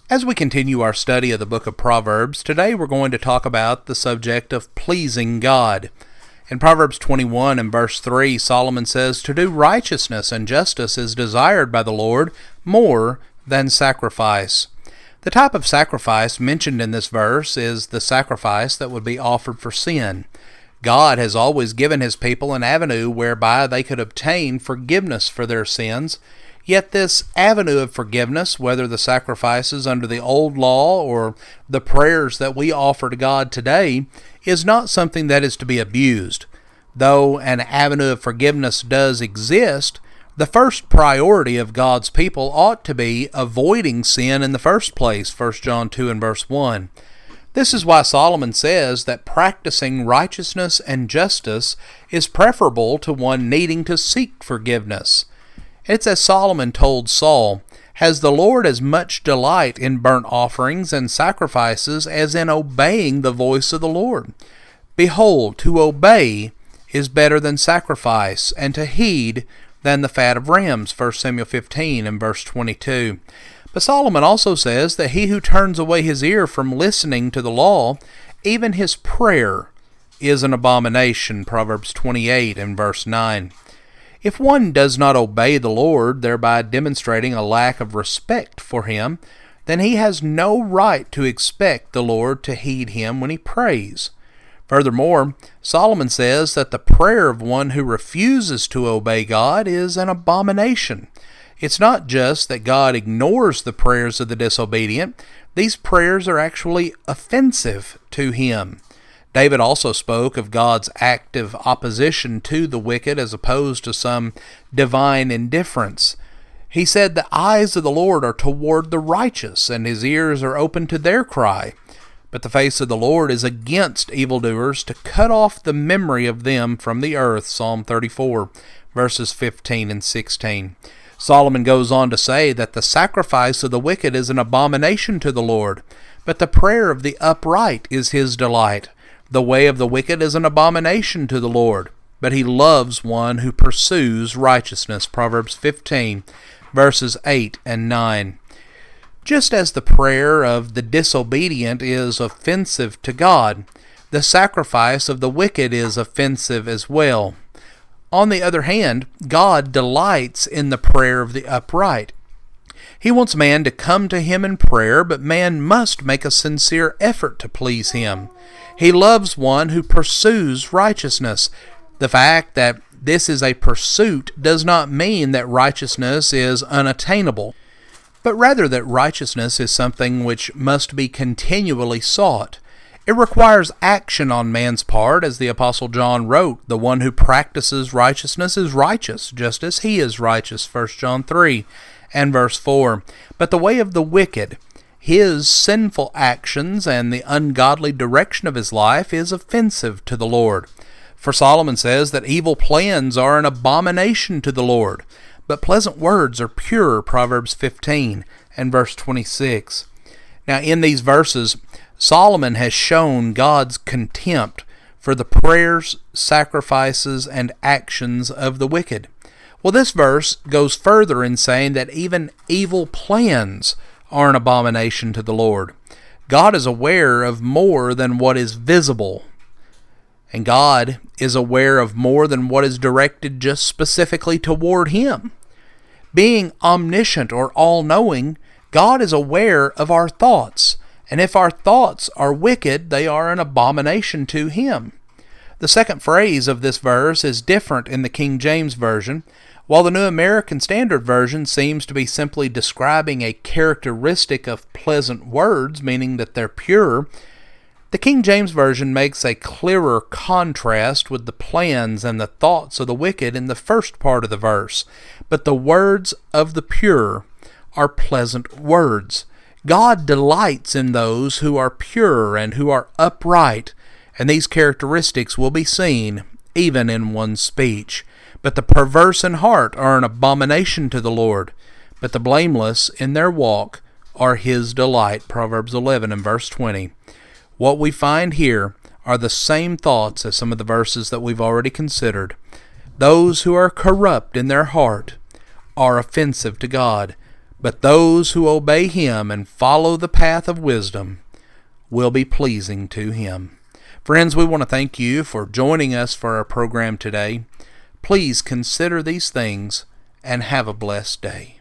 As we continue our study of the book of Proverbs, today we're going to talk about the subject of pleasing God. In Proverbs 21 and verse 3, Solomon says, "To do righteousness and justice is desired by the Lord more than sacrifice." The type of sacrifice mentioned in this verse is the sacrifice that would be offered for sin. God has always given His people an avenue whereby they could obtain forgiveness for their sins. Yet this avenue of forgiveness, whether the sacrifices under the old law or the prayers that we offer to God today, is not something that is to be abused. Though an avenue of forgiveness does exist, the first priority of God's people ought to be avoiding sin in the first place, 1 John 2 and verse 1. This is why Solomon says that practicing righteousness and justice is preferable to one needing to seek forgiveness. It's as Solomon told Saul, "Has the Lord as much delight in burnt offerings and sacrifices as in obeying the voice of the Lord? Behold, to obey is better than sacrifice, and to heed than the fat of rams," 1 Samuel 15 and verse 22. But Solomon also says that he who turns away his ear from listening to the law, even his prayer is an abomination, Proverbs 28 and verse 9. If one does not obey the Lord, thereby demonstrating a lack of respect for Him, then he has no right to expect the Lord to heed him when he prays. Furthermore, Solomon says that the prayer of one who refuses to obey God is an abomination. It's not just that God ignores the prayers of the disobedient, these prayers are actually offensive to Him. David also spoke of God's active opposition to the wicked as opposed to some divine indifference. He said, "The eyes of the Lord are toward the righteous, and His ears are open to their cry. But the face of the Lord is against evildoers, to cut off the memory of them from the earth," Psalm 34, verses 15 and 16. Solomon goes on to say that the sacrifice of the wicked is an abomination to the Lord, but the prayer of the upright is His delight. The way of the wicked is an abomination to the Lord, but He loves one who pursues righteousness. Proverbs 15, verses 8 and 9. Just as the prayer of the disobedient is offensive to God, the sacrifice of the wicked is offensive as well. On the other hand, God delights in the prayer of the upright. He wants man to come to Him in prayer, but man must make a sincere effort to please Him. He loves one who pursues righteousness. The fact that this is a pursuit does not mean that righteousness is unattainable, but rather that righteousness is something which must be continually sought. It requires action on man's part, as the Apostle John wrote, "The one who practices righteousness is righteous, just as he is righteous," 1 John 3 and verse 4. But the way of the wicked, his sinful actions and the ungodly direction of his life, is offensive to the Lord. For Solomon says that evil plans are an abomination to the Lord, but pleasant words are pure, Proverbs 15 and verse 26. Now in these verses, Solomon has shown God's contempt for the prayers, sacrifices, and actions of the wicked. Well, this verse goes further in saying that even evil plans are an abomination to the Lord. God is aware of more than what is visible, and God is aware of more than what is directed just specifically toward Him. Being omniscient or all-knowing, God is aware of our thoughts, and if our thoughts are wicked, they are an abomination to Him. The second phrase of this verse is different in the King James Version. While the New American Standard Version seems to be simply describing a characteristic of pleasant words, meaning that they're pure, the King James Version makes a clearer contrast with the plans and the thoughts of the wicked in the first part of the verse. But the words of the pure are pleasant words. God delights in those who are pure and who are upright, and these characteristics will be seen even in one's speech. But the perverse in heart are an abomination to the Lord, but the blameless in their walk are His delight. Proverbs 11 and verse 20. What we find here are the same thoughts as some of the verses that we've already considered. Those who are corrupt in their heart are offensive to God, But those who obey Him and follow the path of wisdom will be pleasing to Him. Friends, we want to thank you for joining us for our program today. Please consider these things and have a blessed day.